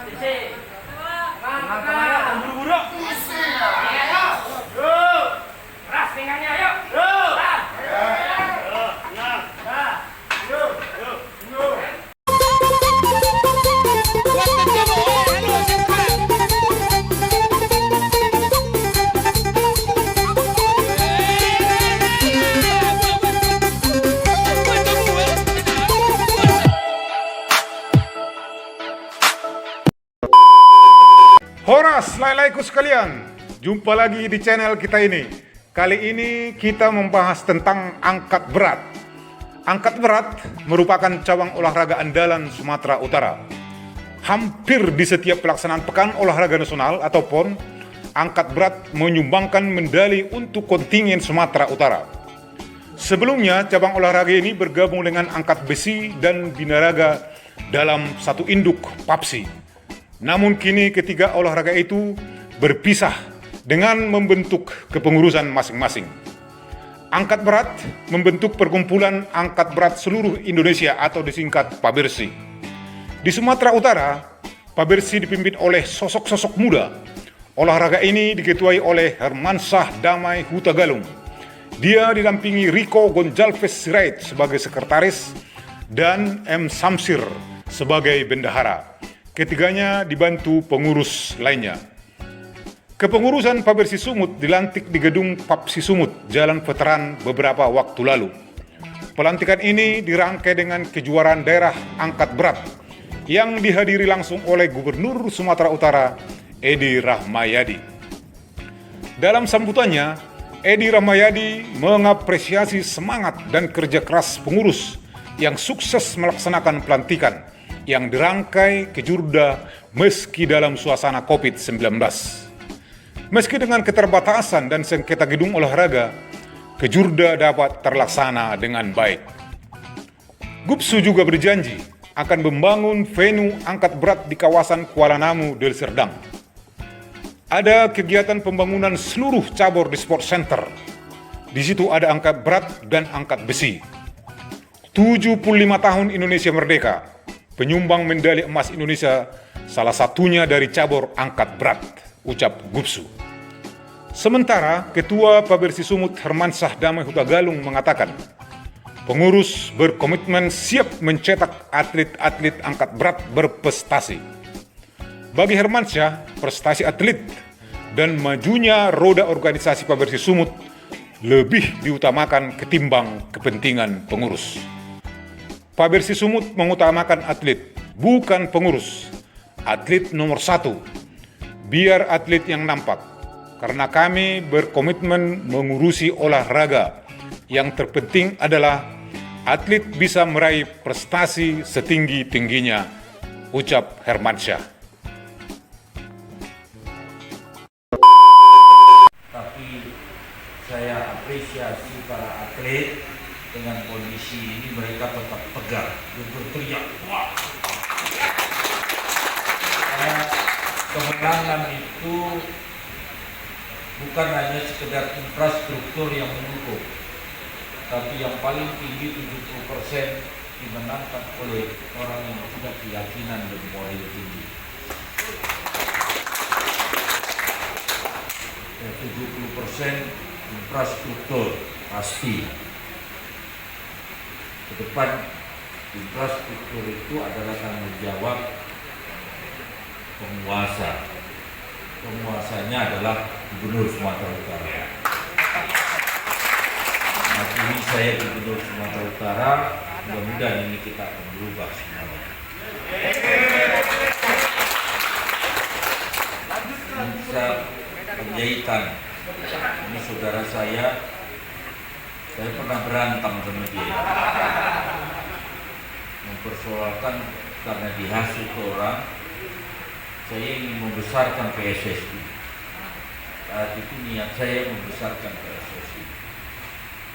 Tenang ya, buru-buru. Yuk. Keras pinggangnya, yuk. Tenang. Yuk. Horas lelaiku sekalian, jumpa lagi di channel kita ini. Kali ini kita membahas tentang angkat berat. Angkat berat merupakan cabang olahraga andalan Sumatera Utara. Hampir di setiap pelaksanaan pekan olahraga nasional atau PON, angkat berat menyumbangkan medali untuk kontingen Sumatera Utara. Sebelumnya, cabang olahraga ini bergabung dengan angkat besi dan binaraga dalam satu induk PAPSI. Namun kini ketiga olahraga itu berpisah dengan membentuk kepengurusan masing-masing. Angkat berat membentuk perkumpulan angkat berat seluruh Indonesia atau disingkat PABERSI. Di Sumatera Utara, PABERSI dipimpin oleh sosok-sosok muda. Olahraga ini diketuai oleh Hermansyah Damai Hutagalung. Dia didampingi Rico Gonzalez Sirait sebagai sekretaris dan M. Samsir sebagai bendahara. Ketiganya dibantu pengurus lainnya. Kepengurusan PABERSI Sumut dilantik di gedung PAPSI Sumut, Jalan Veteran beberapa waktu lalu. Pelantikan ini dirangkai dengan kejuaraan daerah angkat berat yang dihadiri langsung oleh Gubernur Sumatera Utara, Edi Rahmayadi. Dalam sambutannya, Edi Rahmayadi mengapresiasi semangat dan kerja keras pengurus yang sukses melaksanakan pelantikan yang dirangkai Kejurda meski dalam suasana COVID-19. Meski dengan keterbatasan dan sengketa gedung olahraga, Kejurda dapat terlaksana dengan baik. Gupsu juga berjanji akan membangun venue angkat berat di kawasan Kuala Namu, Deli Serdang. Ada kegiatan pembangunan seluruh cabur di Sport Center. Di situ ada angkat berat dan angkat besi. 75 tahun Indonesia merdeka. Penyumbang medali emas Indonesia salah satunya dari cabur angkat berat, ucap Gupsu. Sementara Ketua PABERSI Sumut Hermansyah Damai Hutagalung mengatakan, pengurus berkomitmen siap mencetak atlet-atlet angkat berat berprestasi. Bagi Hermansyah, prestasi atlet dan majunya roda organisasi PABERSI Sumut lebih diutamakan ketimbang kepentingan pengurus. PABERSI Sumut mengutamakan atlet, bukan pengurus. Atlet nomor satu, biar atlet yang nampak. Karena kami berkomitmen mengurusi olahraga. Yang terpenting adalah atlet bisa meraih prestasi setinggi-tingginya, ucap Hermansyah. Tapi saya apresiasi para atlet. Dengan kondisi ini mereka tetap tegar dan berteriak wah. Karena kemenangan itu bukan hanya sekedar infrastruktur yang mendukung, tapi yang paling tinggi 70% dimenangkan oleh orang yang punya keyakinan dan moral tinggi. 70% infrastruktur pasti. Ke depan infrastruktur itu adalah tanggung jawab penguasa. Penguasanya adalah Gubernur Sumatera Utara. Nah, ini saya Gubernur Sumatera Utara, mudah-mudahan ini kita akan berubah semuanya. Bisa Penjahitan, ini saudara saya pernah berantem sama dia, mempersoalkan karena dihasut orang, saya ingin membesarkan PSSI. Saat itu niat saya membesarkan PSSI,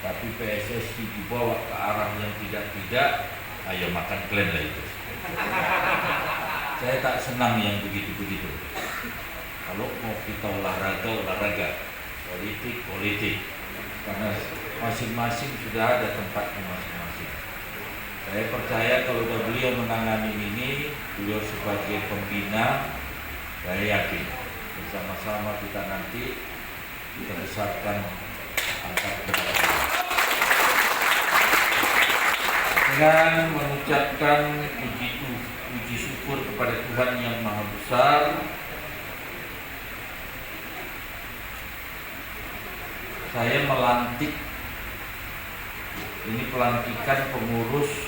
tapi PSSI dibawa ke arah yang tidak, ayo makan kalian lah itu. Saya tak senang yang begitu-begitu. Kalau mau kita olahraga, politik, karena masing-masing sudah ada tempatnya masing-masing. Saya percaya kalau beliau menangani ini, beliau sebagai pembina, saya yakin bersama-sama kita nanti kita besarkan angkat berat. Dengan mengucapkan puji syukur kepada Tuhan yang Maha Besar, saya melantik, ini pelantikan pengurus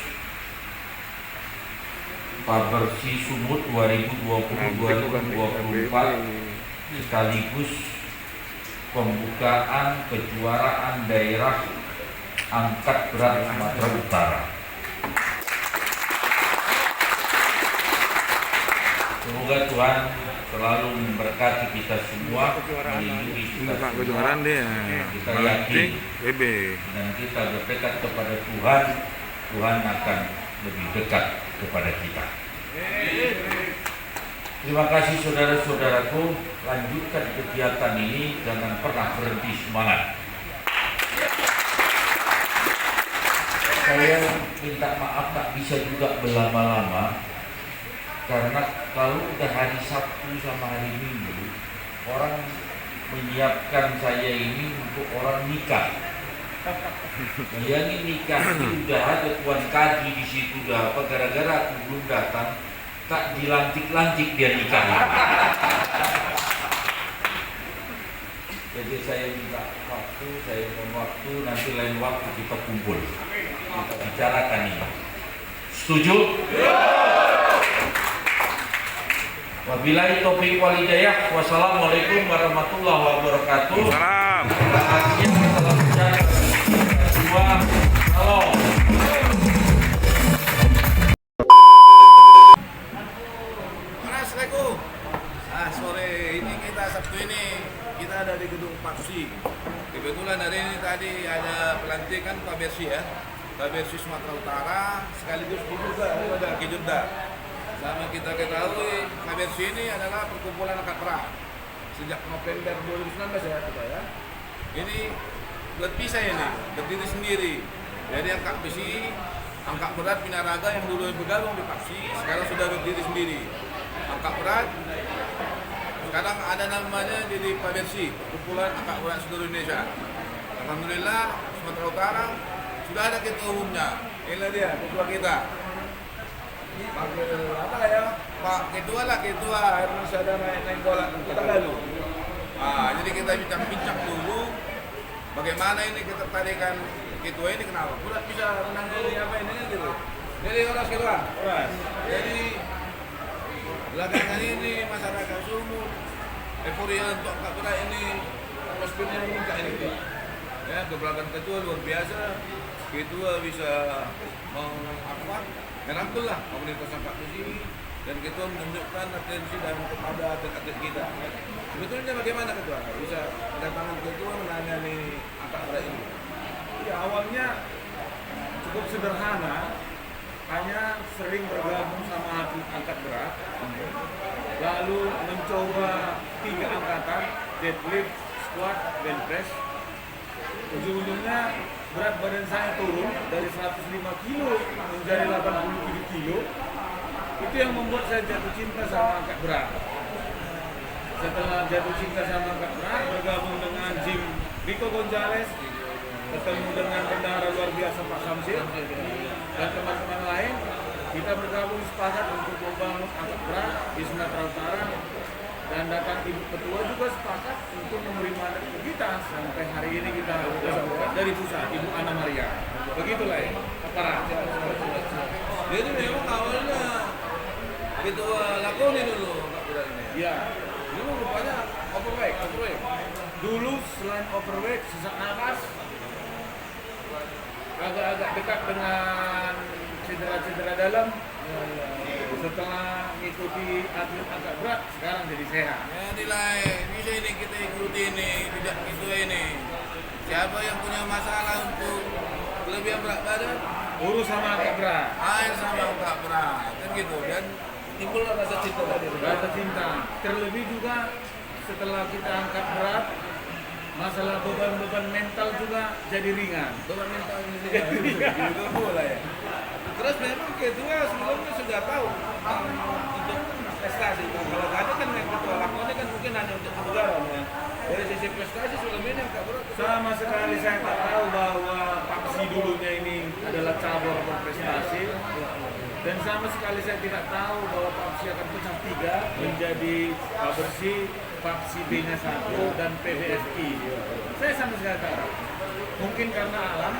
Pabersi Sumut 2020-2024 sekaligus pembukaan kejuaraan daerah angkat berat Sumatera Utara. Semoga Tuhan selalu memberkati kita semua, melindungi kita semua. Kita yakin dan kita berdekat kepada Tuhan, Tuhan akan lebih dekat kepada kita. Terima kasih saudara-saudaraku, lanjutkan kegiatan ini, jangan pernah berhenti semangat. Saya minta maaf tak bisa juga berlama-lama, karena kalau udah hari Sabtu sama hari Minggu, orang menyiapkan saya ini untuk orang nikah. Bayangin nikah itu udah ada tuan kaji di situ, udah apa, gara-gara aku belum datang, tak dilantik-lantik dia nikah. Jadi saya minta waktu, saya mohon waktu, nanti lain waktu kita kumpul, kita bicarakan ini. Setuju? Wabillahi taufiq wal hidayah. Wassalamualaikum warahmatullahi wabarakatuh. Salam. Salam sejahtera. Halo. Assalamualaikum. Sore ini kita Sabtu ini kita ada di gedung Paksi. Kebetulan hari ini tadi ada pelantikan Pak Bersi ya, Pak Bersi Sumatera Utara sekaligus Ki Jurda. Sama kita ketahui Pak Bersi ini adalah perkumpulan angkat berat sejak November 2019 ya Pak ya. Ini buat pisah ini, berdiri sendiri. Jadi angkat besi, angkat berat binaraga yang dulu bergabung di Paksi sekarang sudah berdiri sendiri. Angkat berat sekarang ada namanya jadi Pak Bersi, kumpulan angkat berat seluruh Indonesia. Alhamdulillah Sumatera Utara sudah ada ketua umumnya. Inilah dia ketua kita. Apa ya? Pak ketua lah, ketua Herman Sadana naik bola kita lalu. Jadi kita bincang-bincang dulu bagaimana ini ketertarikan ketua ini, kenapa bulat bisa menangani apa ini kan gitu. Jadi orang ketua. Jadi belakangan ini masyarakat Sumut euforia untuk angkat berat ini prospeknya meningkat ini. Ya, kebelakang ketua luar biasa. Ketua bisa merangkul lah komunitas angkat besi dan ketua menunjukkan atensi dan kepada atlet-atlet kita. Sebetulnya bagaimana ketua bisa kedatangan ketua menangani angkat berat ini? Ya awalnya cukup sederhana, hanya sering bergabung sama atlet angkat berat, lalu mencoba 3 angkatan, deadlift, squat, bench press. Ujung-ujungnya berat badan saya turun dari 105 kilo menjadi 87 kilo. Itu yang membuat saya jatuh cinta sama angkat berat. Setelah jatuh cinta sama angkat berat, bergabung dengan gym Rico Gonzalez, ketemu dengan bendahara luar biasa Pak Samsir dan teman-teman lain, kita bergabung sepakat untuk membangun angkat berat di Sumatera Utara, dan datang Ibu Ketua juga sepakat untuk menerima kita sampai hari ini kita dari pusat Ibu Ana Maria. Begitulah ya, para. Jadi memang awalnya ketua lakoni dulu angkat berat ini. Ya, Dulu rupanya overweight. dulu selain overweight, sesak nafas, agak-agak dekat dengan cedera-cedera dalam. Setelah mengikuti atlet angkat berat, sekarang jadi sehat. Ya nilai bisa ini kita ikuti ini, tidak itu ini. Siapa yang punya masalah untuk kelebihan berat badan, Urus sama angkat berat. air sama angkat berat, kan gitu. Dan timbul rasa cinta tadi. Rasa cinta. Terlebih juga setelah kita angkat berat, masalah beban-beban mental juga jadi ringan. Beban mental ini juga bola ya. Terus memang ketua sebelumnya sudah tahu untuk prestasi. Kalau tadi kan yang ketua lakonnya kan mungkin hanya untuk negara ya. Dari sisi prestasi sebelum ini Angkat Berat Sama sekali saya tak tahu bahwa PAPSI dulunya ini adalah cabur berprestasi. Dan sama sekali saya tidak tahu bahwa PAPSI akan pecah 3 menjadi Pabersi, PAPSI B-nya 1 dan PBFI. Saya sama sekali tak tahu. Mungkin karena alam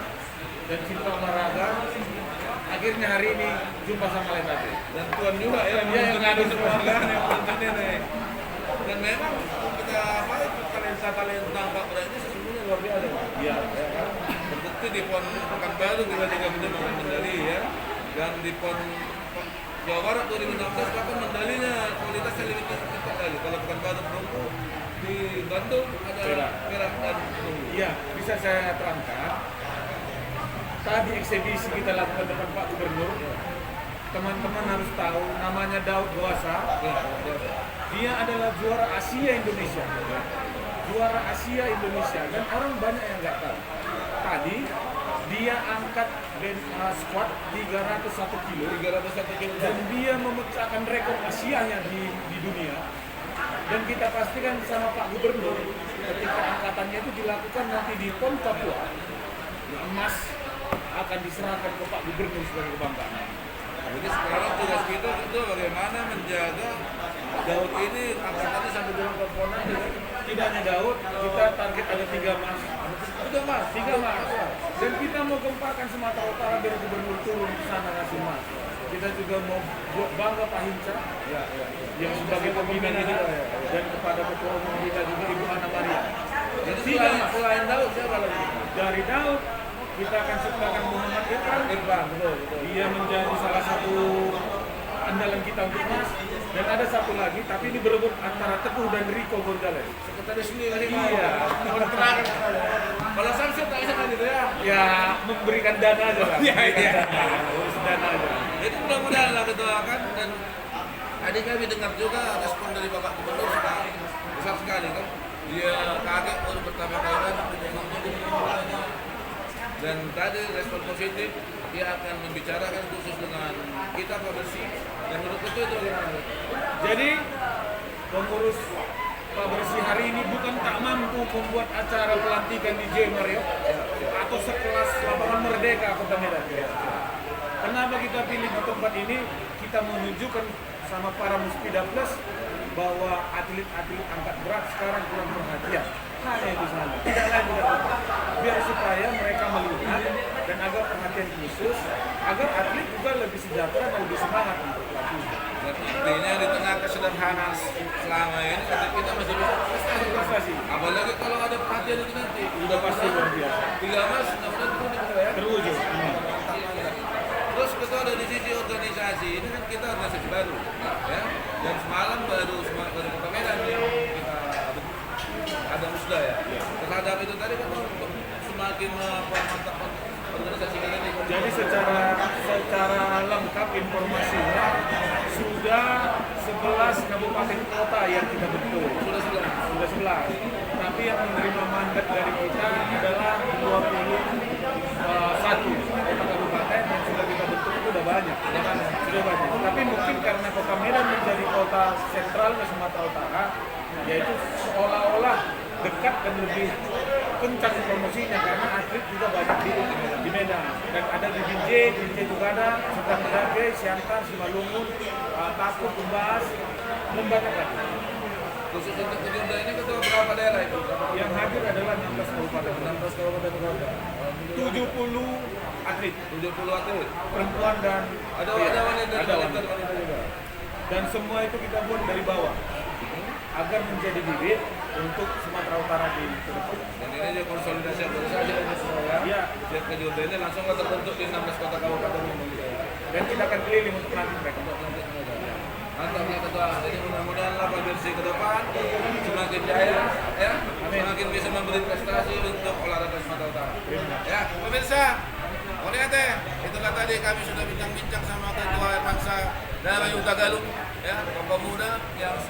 dan cinta olahraga, akhirnya hari ini jumpa sama Letate. dan Tuan juga ya yang ngadu semua. kan yang penting nih. Dan memang kita talenta Angkat Berat ini sesungguhnya luar biasa. Iya. Ya kan? Terbukti di PON Pekanbaru kita juga mendapatkan medali ya. Dan di PON Jawa Barat 2016 bahkan medalinya kualitasnya lebih tinggi lagi. Kalau Pekanbaru perunggu, di Bandung ada perak dan perunggu. Iya, bisa saya terangkan. Tadi eksebisi kita lakukan depan Pak Gubernur. Teman-teman harus tahu namanya Daud Goasa. Dia adalah juara Asia Indonesia. Juara Asia Indonesia dan orang banyak yang nggak tahu. Tadi dia angkat squat 301 kilo, 301 kilo dan dia memecahkan rekor Asianya di dunia. Dan kita pastikan sama Pak Gubernur ketika angkatannya itu dilakukan nanti di PON Papua, emas akan diserahkan ke Pak Gubernur sebagai kebanggaan. Jadi sekarang tugas kita itu bagaimana menjaga Daud ini angkatannya sampai dalam komponen. Tidak hanya Daud, kita target ada 3 emas. 3 emas. Dan kita mau gempakan Sumatera Utara biar Gubernur turun ke sana ngasih emas. Kita juga mau buat bangga Pak Hinca, yang sebagai pembina kita, dan kepada ketua umum kita juga Ibu Ana Maria. Jadi 3 emas. selain Daud siapa lagi? Dari Daud, kita akan ciptakan Muhammad Irfan. Betul. Dia menjadi salah satu andalan kita untuk emas. Dan ada satu lagi, tapi ini berebut antara Teguh dan Rico Gonzalez. Sekretaris sendiri Iya, kontrak. Kalau Samsung tak bisa kan gitu ya. Ya, memberikan dana aja lah. Iya. Urus dana aja. Jadi mudah-mudahan lah ketua kan, dan tadi kami dengar juga respon dari Bapak Gubernur sudah besar sekali kan. Dia kaget baru pertama kali kan dan tadi respon positif, dia akan membicarakan khusus dengan kita Pabersi dan menurut itu bagaimana? Jadi, pengurus Pabersi hari ini bukan tak mampu membuat acara pelantikan di J Mario atau sekelas lapangan Merdeka Kota Medan. Kenapa kita pilih di tempat ini? Kita menunjukkan sama para Muspida Plus bahwa atlet-atlet angkat berat sekarang kurang perhatian. Hanya itu saja. Tidak lain tidak apa. Biar supaya mereka melihat dan agar perhatian khusus, agar atlet juga lebih sejahtera dan lebih semangat untuk latihan. Dan intinya di tengah kesederhanaan selama ini kita masih bisa Prestasi. apalagi kalau ada perhatian itu nanti Udah pasti luar biasa. 3 emas mudah-mudahan itu ya. Terwujud. Terus ketua dari sisi organisasi ini kan kita organisasi baru ya, dan semalam baru Kota Medan yang kita ada musda ya. Terhadap itu tadi kan untuk semakin memantapkan organisasi kita ini. Jadi secara lengkap informasinya sudah 11 kabupaten kota yang kita bentuk. Sudah 11. Tapi yang menerima mandat dari kita adalah 21 kota kabupaten yang sudah kita bentuk itu sudah banyak. Sudah banyak. Tapi mungkin karena Kota Medan menjadi kota sentral ke Sumatera Utara, yaitu seolah-olah dekat dan lebih kencang promosinya karena atlet juga banyak di Medan. Dan ada di Binjai juga ada, Sultan Medage, Siantar, Simalungun, Tapuk, Tumbas, dan banyak lagi. khusus untuk Kedunda ini ketua berapa daerah itu? Yang hadir adalah 16 kabupaten, 16 kabupaten kota. 70 atlet, 70 atlet. perempuan dan Ada pria. wanita Ada wanita wanita. juga. Dan semua itu kita buat dari bawah agar menjadi bibit untuk Sumatera Utara di depan. Dan ini juga konsolidasi organisasi ini semua ya. Iya. Setiap Kedunda ini langsung terbentuk di 16 kota kabupaten ini. Dan kita akan keliling untuk melatih mereka. Mantap ya ketua. Jadi mudah-mudahan lah Pabersi ke depan semakin jaya ya, semakin bisa memberi prestasi untuk olahraga Sumatera Utara. Ya, pemirsa, lihat itulah tadi kami sudah bincang-bincang sama Ketua Irmansa dari Utagalung ya, tokoh muda yang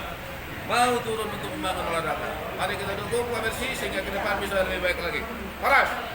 mau turun untuk membangun olahraga. Mari kita dukung Pabersi sehingga ke depan bisa lebih baik lagi. Paras.